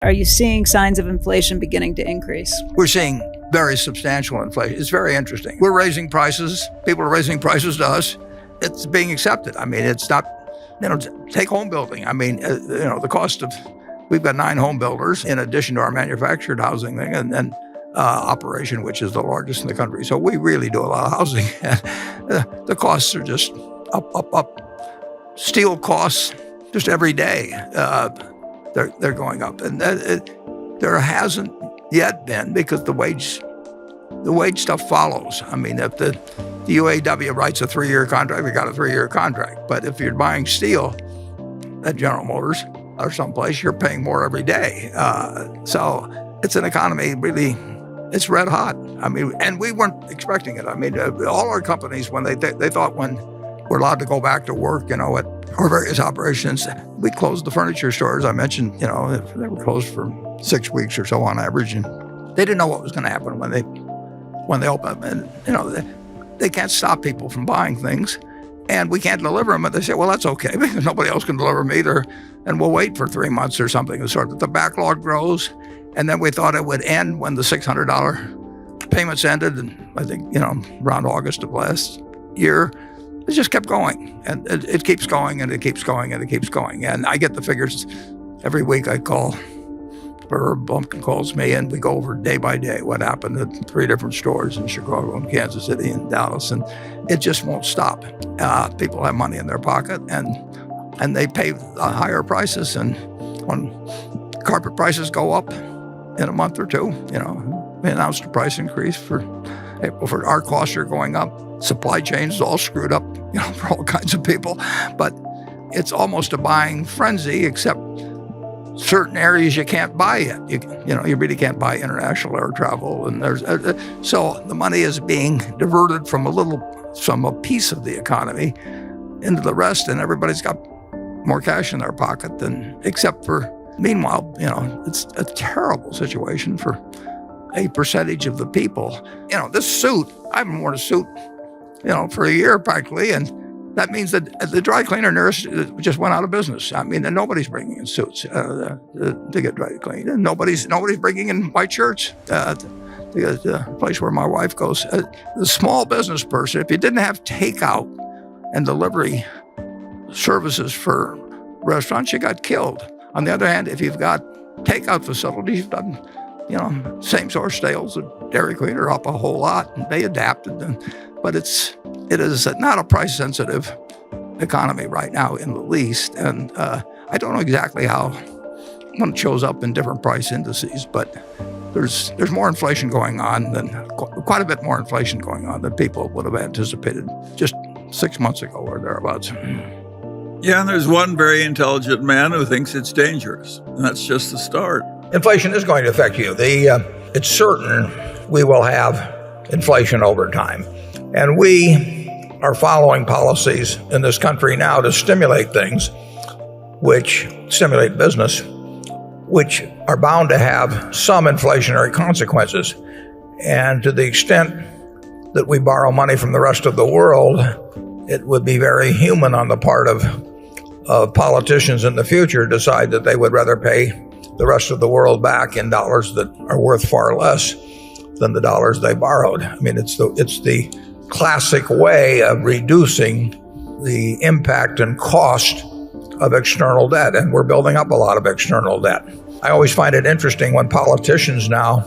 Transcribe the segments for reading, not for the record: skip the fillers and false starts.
Are you seeing signs of inflation beginning to increase? We're seeing very substantial inflation. It's very interesting. We're raising prices. People are raising prices to us. It's being accepted. I mean, it's not, take home building. I mean, the cost of, we've got 9 home builders in addition to our manufactured housing thing and operation, which is the largest in the country. So we really do a lot of housing. The costs are just up. Steel costs just every day. They're going up. And there hasn't yet been, because the wage stuff follows. I mean, if the UAW writes a 3-year contract, we got a 3-year contract. But if you're buying steel at General Motors or someplace, you're paying more every day. So it's an economy really, it's red hot. I mean, and we weren't expecting it. I mean, all our companies, when they thought when we're allowed to go back to work, at our various operations, we closed the furniture stores. I mentioned, they were closed for 6 weeks or so on average, and they didn't know what was going to happen when they open. And they can't stop people from buying things, and we can't deliver them. And they say, well, that's okay, because nobody else can deliver them either, and we'll wait for 3 months or something. And sort of the backlog grows, and then we thought it would end when the $600 payments ended, and I think around August of last year. It just kept going, and it keeps going, and it keeps going, and it keeps going. And I get the figures every week. I call, or Bumpkin calls me, and we go over day by day what happened at 3 different stores in Chicago and Kansas City and Dallas, and it just won't stop. People have money in their pocket, and they pay higher prices. And when carpet prices go up in a month or two, we announced a price increase for April. For our costs are going up. Supply chains is all screwed up, for all kinds of people. But it's almost a buying frenzy, except certain areas you can't buy it. You really can't buy international air travel, and so the money is being diverted from a piece of the economy into the rest, and everybody's got more cash in their pocket than, except for, meanwhile, it's a terrible situation for a percentage of the people. This suit, I haven't worn a suit for a year practically, and that means that the dry cleaner nurse just went out of business. I mean, and nobody's bringing in suits to get dry cleaned, and nobody's bringing in white shirts to the place where my wife goes. The small business person, if you didn't have takeout and delivery services for restaurants, you got killed. On the other hand, if you've got takeout facilities, you've done, same source sales of Dairy Queen are up a whole lot, and they adapted. But it is not a price-sensitive economy right now in the least. And I don't know exactly how when it shows up in different price indices, but there's more inflation going on quite a bit more inflation going on than people would have anticipated just 6 months ago or thereabouts. Yeah, and there's one very intelligent man who thinks it's dangerous, and that's just the start. Inflation is going to affect you. It's certain we will have inflation over time. And we are following policies in this country now to stimulate things, which stimulate business, which are bound to have some inflationary consequences. And to the extent that we borrow money from the rest of the world, it would be very human on the part of politicians in the future to decide that they would rather pay the rest of the world back in dollars that are worth far less than the dollars they borrowed. I mean, it's the classic way of reducing the impact and cost of external debt, and we're building up a lot of external debt. I always find it interesting when politicians now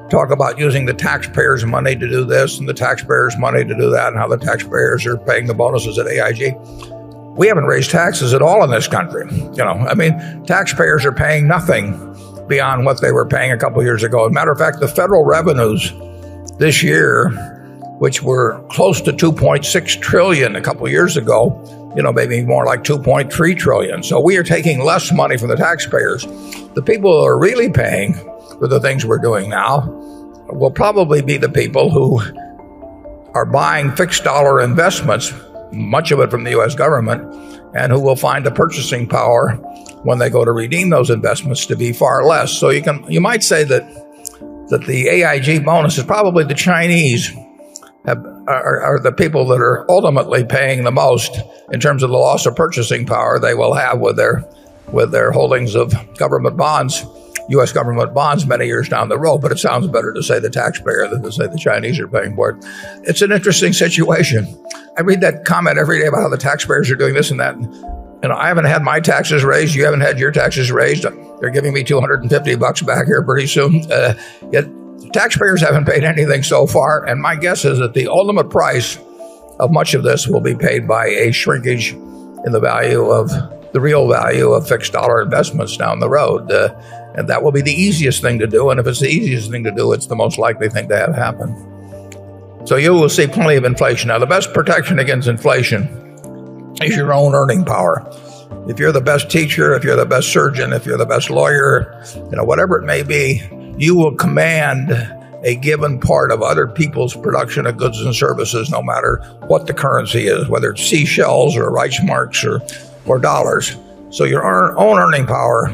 talk about using the taxpayers' money to do this and the taxpayers' money to do that, and how the taxpayers are paying the bonuses at AIG. We haven't raised taxes at all in this country. Taxpayers are paying nothing beyond what they were paying a couple of years ago. As a matter of fact, the federal revenues this year, which were close to $2.6 trillion a couple of years ago, maybe more like $2.3 trillion. So we are taking less money from the taxpayers. The people who are really paying for the things we're doing now will probably be the people who are buying fixed dollar investments, much of it from the U.S. government, and who will find the purchasing power when they go to redeem those investments to be far less. So you might say that the AIG bonus is probably the Chinese are the people that are ultimately paying the most in terms of the loss of purchasing power they will have with their holdings of government bonds U.S. government bonds many years down the road, but it sounds better to say the taxpayer than to say the Chinese are paying for it. It's an interesting situation. I read that comment every day about how the taxpayers are doing this and that. I haven't had my taxes raised. You haven't had your taxes raised. They're giving me $250 back here pretty soon. Yet taxpayers haven't paid anything so far. And my guess is that the ultimate price of much of this will be paid by a shrinkage in the real value of fixed dollar investments down the road. And that will be the easiest thing to do. And if it's the easiest thing to do, it's the most likely thing to have happen. So you will see plenty of inflation. Now, the best protection against inflation is your own earning power. If you're the best teacher, if you're the best surgeon, if you're the best lawyer, whatever it may be, you will command a given part of other people's production of goods and services, no matter what the currency is, whether it's seashells or Reichsmarks or dollars. So your own earning power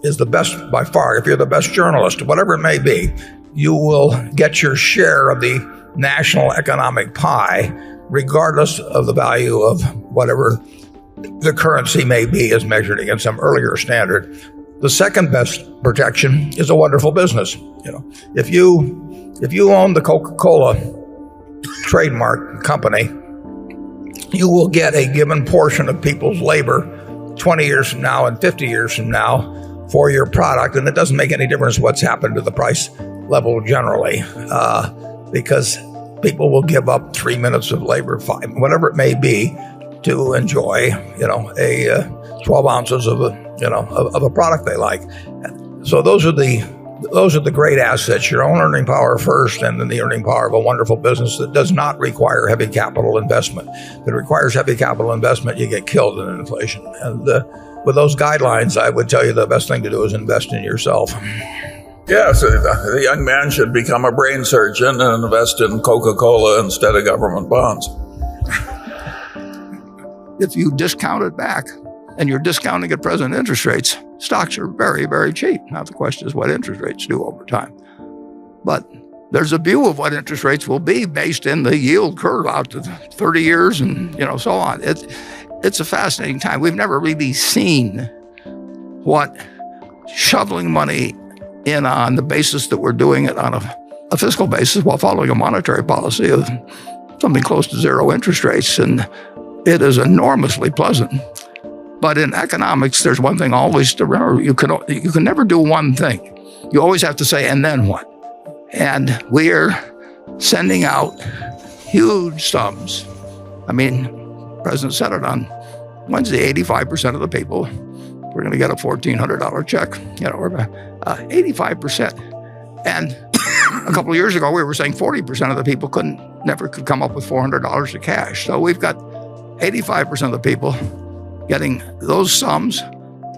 is the best by far. If you're the best journalist, whatever it may be, you will get your share of the national economic pie, regardless of the value of whatever the currency may be as measured against some earlier standard. The second best protection is a wonderful business. If you own the Coca-Cola trademark company, you will get a given portion of people's labor 20 years from now and 50 years from now for your product, and it doesn't make any difference what's happened to the price level generally, because people will give up 3 minutes of labor, 5, whatever it may be, to enjoy, 12 ounces of a product they like. So those are the great assets: your own earning power first, and then the earning power of a wonderful business that does not require heavy capital investment. If it requires heavy capital investment, you get killed in inflation. And with those guidelines, I would tell you the best thing to do is invest in yourself. Yeah, so the young man should become a brain surgeon and invest in Coca-Cola instead of government bonds. If you discount it back, and you're discounting at present interest rates, stocks are very, very cheap. Now, the question is what interest rates do over time. But there's a view of what interest rates will be based in the yield curve out to 30 years and, so on. It's a fascinating time. We've never really seen what shoveling money in on the basis that we're doing it on a fiscal basis while following a monetary policy of something close to zero interest rates. And it is enormously pleasant. But in economics, there's one thing always to remember. You can never do one thing. You always have to say, and then what? And we're sending out huge sums. I mean, the president said it on Wednesday, 85% of the people, we're going to get a $1,400 check, 85%. And a couple of years ago, we were saying 40% of the people never could come up with $400 of cash. So we've got 85% of the people getting those sums.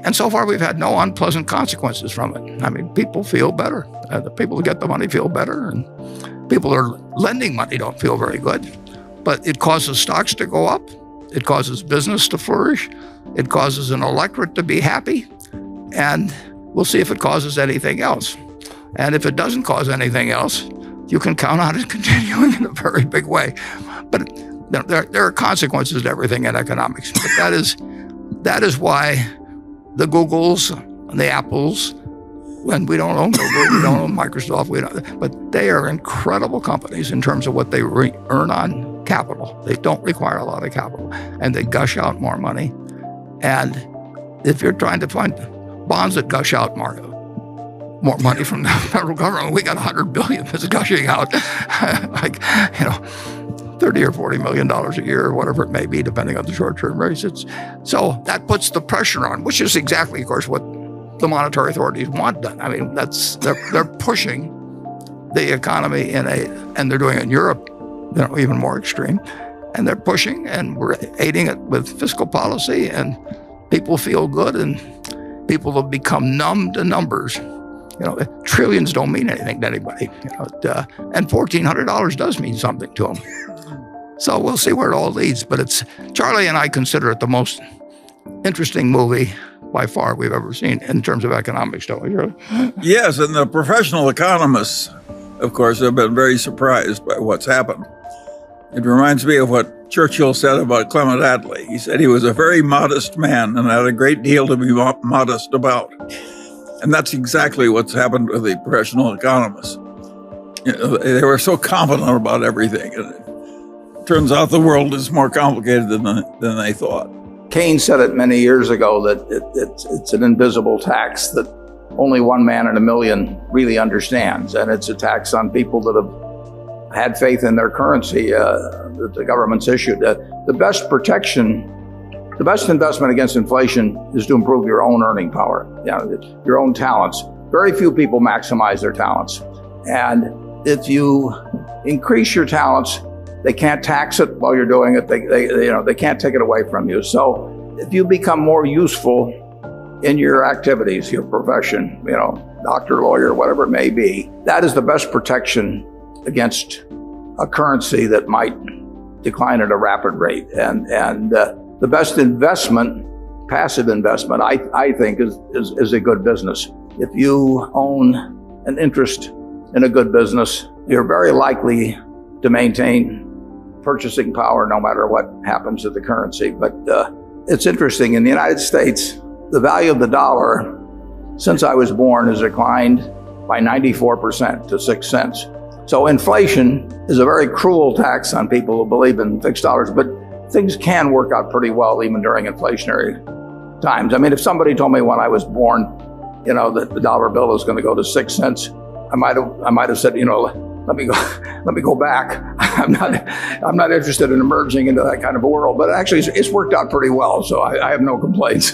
And so far, we've had no unpleasant consequences from it. I mean, people feel better. The people who get the money feel better, and people who are lending money don't feel very good. But it causes stocks to go up. It causes business to flourish. It causes an electorate to be happy. And we'll see if it causes anything else. And if it doesn't cause anything else, you can count on it continuing in a very big way. But there are consequences to everything in economics. But that is why the Googles and the Apples, and we don't own Google, we don't own Microsoft, but they are incredible companies in terms of what they earn on capital. They don't require a lot of capital, and they gush out more money. And if you're trying to find bonds that gush out more money from the federal government, we got $100 billion that's gushing out, $30 or $40 million a year, or whatever it may be, depending on the short-term rates. So that puts the pressure on, which is exactly, of course, what the monetary authorities want done. I mean, they're pushing the economy and they're doing it in Europe, even more extreme. And they're pushing, and we're aiding it with fiscal policy, and people feel good, and people have become numb to numbers. Trillions don't mean anything to anybody. And $1,400 does mean something to them. So we'll see where it all leads. But Charlie and I consider it the most interesting movie by far we've ever seen in terms of economics, don't we, Charlie? Yes, and the professional economists, of course, have been very surprised by what's happened. It reminds me of what Churchill said about Clement Attlee. He said he was a very modest man and had a great deal to be modest about. And that's exactly what's happened to the professional economists. They were so confident about everything. And it turns out the world is more complicated than they thought. Keynes said it many years ago that it's an invisible tax that only one man in a million really understands. And it's a tax on people that have had faith in their currency that the government's issued. The best protection, the best investment against inflation is to improve your own earning power, your own talents. Very few people maximize their talents. And if you increase your talents, they can't tax it while you're doing it. They can't take it away from you. So if you become more useful in your activities, your profession, doctor, lawyer, whatever it may be, that is the best protection against a currency that might decline at a rapid rate. And the best investment, passive investment, I think is a good business. If you own an interest in a good business, you're very likely to maintain purchasing power no matter what happens to the currency. But it's interesting, in the United States, the value of the dollar since I was born has declined by 94% to 6 cents. So inflation is a very cruel tax on people who believe in fixed dollars, but things can work out pretty well even during inflationary times. I mean, if somebody told me when I was born, that the dollar bill is going to go to 6 cents, I might have said, let me go back. I'm not interested in emerging into that kind of a world. But actually, it's worked out pretty well, so I have no complaints.